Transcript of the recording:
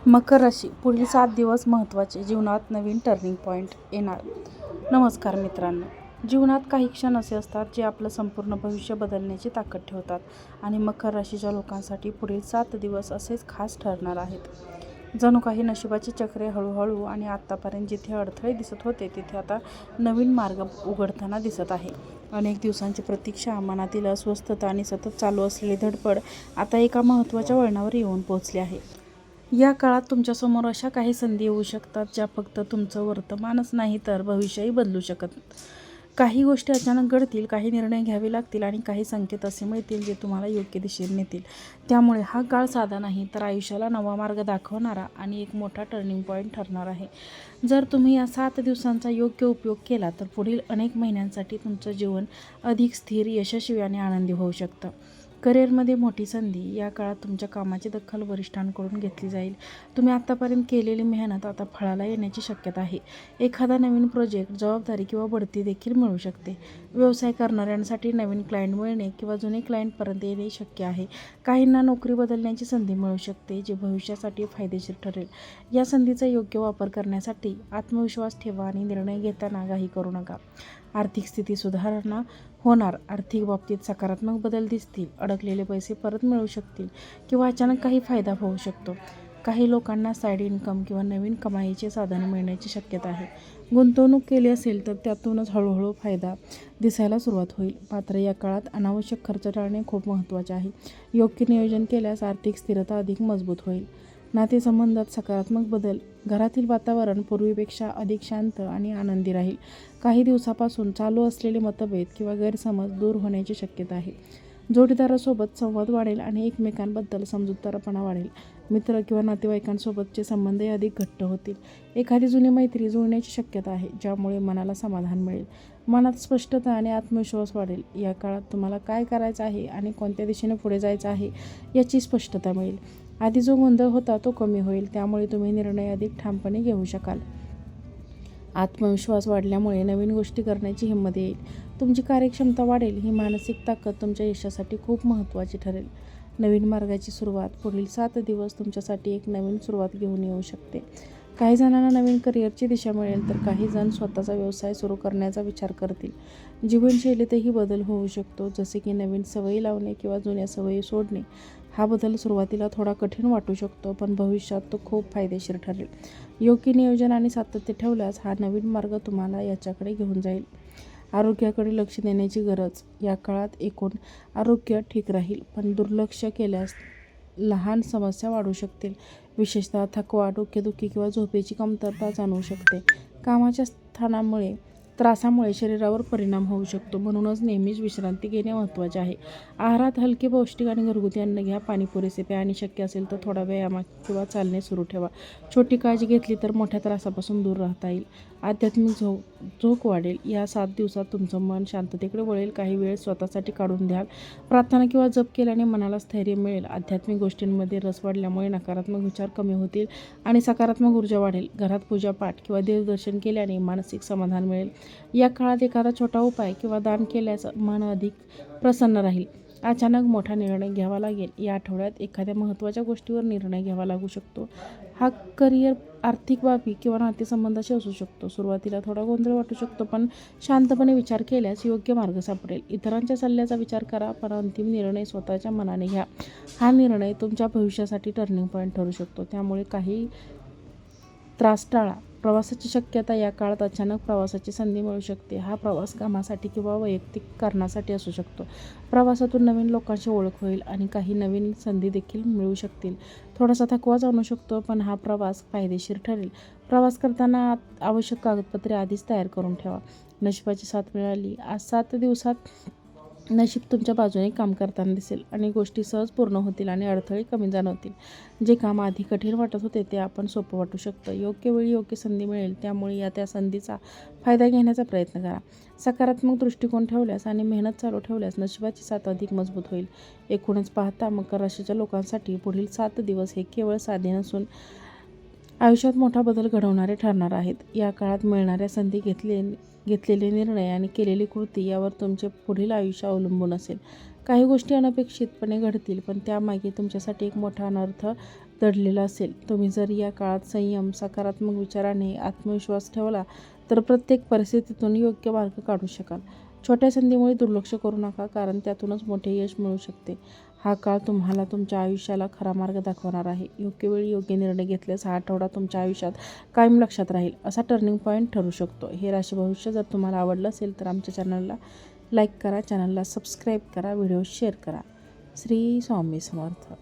मकर राशी पुढील 7 दिवस महत्त्वाचे. जीवनात नवीन टर्निंग पॉईंट येणार. नमस्कार मित्रांनो. जीवनात काही क्षण असे असतात जे आपलं संपूर्ण भविष्य बदलण्याची ताकद ठेवतात आणि मकर राशीच्या लोकांसाठी पुढील 7 दिवस असेच खास ठरणार आहेत. जणू काही नशिबाची चक्रे हळूहळू आणि आत्तापर्यंत जिथे अडथळे दिसत होते तिथे आता नवीन मार्ग उघडताना दिसत आहे. अनेक दिवसांची प्रतीक्षा, मनातील अस्वस्थता आणि सतत चालू असलेली धडपड आता एका महत्त्वाच्या वळणावर येऊन पोहोचली आहे. या काळात तुमच्यासमोर अशा काही संधी येऊ शकतात ज्या फक्त तुमचं वर्तमानच नाही तर भविष्यही बदलू शकत. काही गोष्टी अचानक घडतील, काही निर्णय घ्यावे लागतील आणि काही संकेत असे मिळतील जे तुम्हाला योग्य दिशेने नेतील. त्यामुळे हा काळ साधा नाही तर आयुष्याला नवा मार्ग दाखवणारा आणि एक मोठा टर्निंग पॉईंट ठरणार आहे. जर तुम्ही या 7 दिवसांचा योग्य उपयोग केला तर पुढील अनेक महिन्यांसाठी तुमचं जीवन अधिक स्थिर, यशस्वी आणि आनंदी होऊ शकतं. करिअरमध्ये मोठी संधी. या काळात तुमच्या कामाची दखल वरिष्ठांकडून घेतली जाईल. तुम्ही आत्तापर्यंत केलेली मेहनत आता फळाला येण्याची शक्यता आहे. एखादा नवीन प्रोजेक्ट, जबाबदारी किंवा बढती देखील मिळू शकते. व्यवसाय करणाऱ्यांसाठी नवीन क्लायंट मिळणे किंवा जुने क्लायंटपर्यंत येणे शक्य आहे. काहींना नोकरी बदलण्याची संधी मिळू शकते जे भविष्यासाठी फायदेशीर ठरेल. या संधीचा योग्य वापर करण्यासाठी आत्मविश्वास ठेवा आणि निर्णय घेताना घाई करू नका. आर्थिक स्थिती सुधारणा होणार. आर्थिक बाबतीत सकारात्मक बदल दिसतील. अडकलेले पैसे परत मिळू शकतील किंवा अचानक काही फायदा होऊ शकतो. काही लोकांना साईड इन्कम किंवा नवीन कमाईचे साधन मिळण्याची शक्यता आहे. गुंतवणूक केली असेल तर त्यातूनच हळूहळू फायदा दिसायला सुरुवात होईल. मात्र या काळात अनावश्यक खर्च टाळणे खूप महत्त्वाचे आहे. योग्य नियोजन केल्यास आर्थिक स्थिरता अधिक मजबूत होईल. नातेसंबंधात सकारात्मक बदल. घरातील वातावरण पूर्वीपेक्षा अधिक शांत आणि आनंदी राहील. काही दिवसापासून चालू असलेले मतभेद किंवा गैरसमज दूर होण्याची शक्यता आहे. जोडीदारासोबत संवाद वाढेल आणि एकमेकांबद्दल समजूतदारपणा वाढेल. मित्र किंवा नातेवाईकांसोबतचे संबंधही अधिक घट्ट होतील. एखादी जुनी मैत्री जुळण्याची शक्यता आहे ज्यामुळे मनाला समाधान मिळेल. मनात स्पष्टता आणि आत्मविश्वास वाढेल. या काळात तुम्हाला काय करायचं आहे आणि कोणत्या दिशेने पुढे जायचं आहे याची स्पष्टता मिळेल. आधी जो गोंधळ होता तो कमी होईल, त्यामुळे तुम्ही निर्णय अधिक ठामपणे घेऊ शकाल. आत्मविश्वास वाढल्यामुळे नवीन गोष्टी करण्याची हिंमत येईल. तुमची कार्यक्षमता वाढेल. ही मानसिक ताकद तुमच्या यशासाठी खूप महत्त्वाची ठरेल. नवीन मार्गाची सुरुवात. पुढील 7 दिवस तुमच्यासाठी एक नवीन सुरुवात घेऊन येऊ शकते. काही जणांना नवीन करिअरची दिशा मिळेल तर काही जण स्वतःचा व्यवसाय सुरू करण्याचा विचार करतील. जीवनशैलीतही बदल होऊ शकतो, जसे की नवीन सवयी लावणे किंवा जुन्या सवयी सोडणे. हा बदल सुरुवातीला थोडा कठीण वाटू शकतो, पण भविष्यात तो खूप फायदेशीर ठरेल. योग्य नियोजन आणि सातत्य ठेवल्यास हा नवीन मार्ग तुम्हाला याच्याकडे घेऊन जाईल. आरोग्याकडे लक्ष देण्याची गरज. या काळात एकूण आरोग्य ठीक राहील, पण दुर्लक्ष केल्यास लहान समस्या वाढू शकतील. विशेषतः थकवा, डोकेदुखी किंवा झोपेची कमतरता जाणवू शकते. कामाच्या त्रासामुळे शरीरावर परिणाम होऊ शकतो, म्हणूनच नेहमीच विश्रांती घेणे महत्त्वाचे आहे. आहारात हलके, पौष्टिक आणि घरगुती अन्न घ्या. पाणी पुरेसे प्या आणि शक्य असेल तर थोडा व्यायाम किंवा चालणे सुरू ठेवा. छोटी काळजी घेतली तर मोठ्या त्रासापासून दूर राहता येईल. आध्यात्मिक झोक वाढेल. या 7 दिवसात तुमचं मन शांततेकडे वळेल. काही वेळ स्वतःसाठी काढून द्याल. प्रार्थना किंवा जप केल्याने मनाला स्थैर्य मिळेल. आध्यात्मिक गोष्टींमध्ये रस वाढल्यामुळे नकारात्मक विचार कमी होतील आणि सकारात्मक ऊर्जा वाढेल. घरात पूजापाठ किंवा देवदर्शन केल्याने मानसिक समाधान मिळेल. या काळात एखादा छोटा उपाय किंवा दान केल्यास मन अधिक प्रसन्न राहील. अचानक मोठा निर्णय घ्यावा लागेल. या आठवड्यात एखाद्या महत्त्वाच्या गोष्टीवर निर्णय घ्यावा लागू शकतो. हा करिअर, आर्थिक बाबी किंवा नातेसंबंधाशी असू शकतो. सुरुवातीला थोडा गोंधळ वाटू शकतो, पण शांतपणे विचार केल्यास योग्य मार्ग सापडेल. इतरांच्या सल्ल्याचा विचार करा, पण अंतिम निर्णय स्वतःच्या मनाने घ्या. हा निर्णय तुमच्या भविष्यासाठी टर्निंग पॉईंट ठरू शकतो, त्यामुळे काही त्रास टाळा. प्रवासाची शक्यता. या काळात अचानक प्रवासाची संधी मिळू शकते. हा प्रवास कामासाठी किंवा वैयक्तिक कारणासाठी असू शकतो. प्रवासातून नवीन लोकांशी ओळख होईल आणि काही नवीन संधी देखील मिळू शकतील. थोडासा थकवा जाणवू शकतो, पण हा प्रवास फायदेशीर ठरेल. प्रवास करताना आवश्यक कागदपत्रे आधीच तयार करून ठेवा. नशिबाची साथ मिळाली. आज 7 दिवसात नशीब तुमच्या बाजूने काम करताना दिसेल. अनेक गोष्टी सहज पूर्ण होतील आणि अडथळे कमी जाणवतील. जे काम आधी कठीण वाटत होते ते आपण सोपं वाटू शकतं. योग्य वेळी योग्य संधी मिळेल, त्यामुळे त्या संधीचा फायदा घेण्याचा प्रयत्न करा. सकारात्मक दृष्टिकोन ठेवल्यास आणि मेहनत चालू ठेवल्यास नशिबाची साथ अधिक मजबूत होईल. एकूणच पाहता मकर राशीच्या लोकांसाठी पुढील 7 दिवस हे केवळ साधे नसून आयुष्यात मोठा बदल घडवणारे ठरणार आहेत. या काळात मिळणाऱ्या संधी, घेतलेले निर्णय आणि केलेली कृती यावर तुमचे पुढील आयुष्य अवलंबून असेल. काही गोष्टी अनपेक्षितपणे घडतील, पण त्यामागे तुमच्यासाठी एक मोठा अनर्थ दडलेला असेल. तुम्ही जर या काळात संयम, सकारात्मक विचाराने आत्मविश्वास ठेवला तर प्रत्येक परिस्थितीतून योग्य मार्ग काढू शकाल. छोट्या संधीमुळे दुर्लक्ष करू नका, कारण त्यातूनच मोठे यश मिळू शकते. हा काळ तुम्हाला तुमच्या आयुष्याला खरा मार्ग दाखवणार आहे. योग्य वेळी योग्य निर्णय घेतल्यास हा आठवडा तुमच्या आयुष्यात कायम लक्षात राहील असा टर्निंग पॉईंट ठरू शकतो. हे राशी भविष्य जर तुम्हाला आवडलं असेल तर आमच्या चॅनलला लाईक करा, चॅनलला सबस्क्राईब करा, व्हिडिओ शेअर करा. श्री स्वामी समर्थ.